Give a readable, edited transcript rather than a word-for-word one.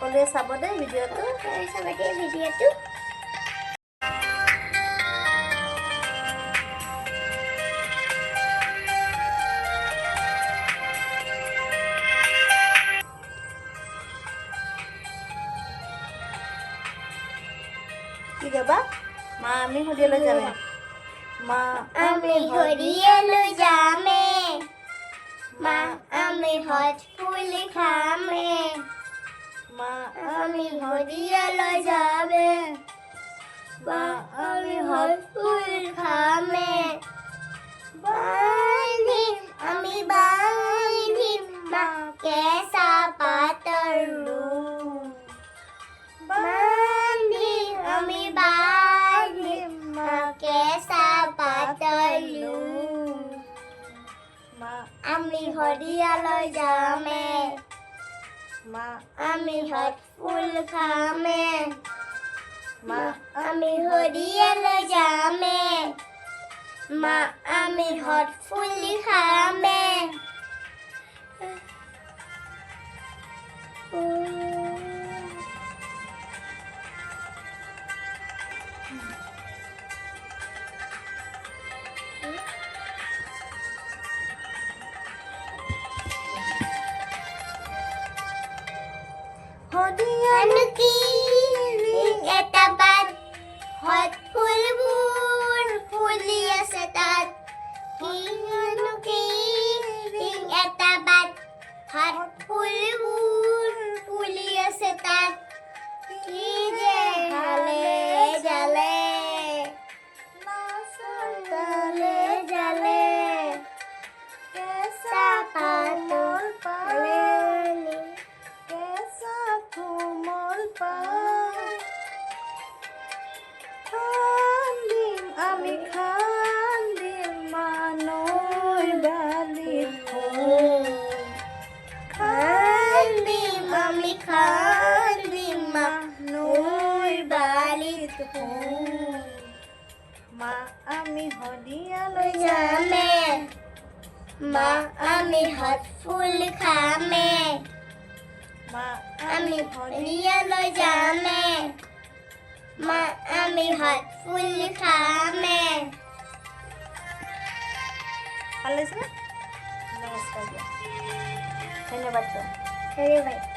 সকলোৱে চাব দেই ভিডিঅ'টো। চাব দেই ভিডিঅ'টো। কি গাবা? মা আমি হদিয়ালৈ যামে। মা আমি হদিয়ালৈ যামে। মা আমি হদ ফুল খামে। মা আমি হদিয়ালৈ যামে। মা আমি হদ ফুল খামে। বান্ধিম আমি বান্ধিম মা কেঁচা পাতৰ ৰুম। বান্ধিম আমি বান্ধিম মা কেঁচা পাতৰ ৰুম। মা আমি হদিয়ালৈ যামে। মা আমি হদ ফুল খামে। মা আমি হদিয়ালৈ যামে। মা আমি হদ ফুল খামে। হদিয়ানুকি এটা বাট হদ ফুলবোৰ ফুলি আছে তাত। কিয়নুকি এটা বাট হদ ফুলবোৰ ফুলি আছে তাত। কি যে হালে জালে তলে জালে কেঁচা পাতৰ পালেনি কেঁচা কোমল পাত খান্দিম আমি খান্দিম মানুহ বালিত ফুল। খান্দিম আমি খান্দিম মানুহ বালিত ফুল। মা আমি হদিয়ালৈ যামে। মা আমি হদ ফুল খামে। মা আমি হদিয়ালৈ যামে। মা আমি হদ ফুল খামে। ভাল লাগিছে? নমস্কাৰ দিয়া। ধন্যবাদ। ধন্যবাদ।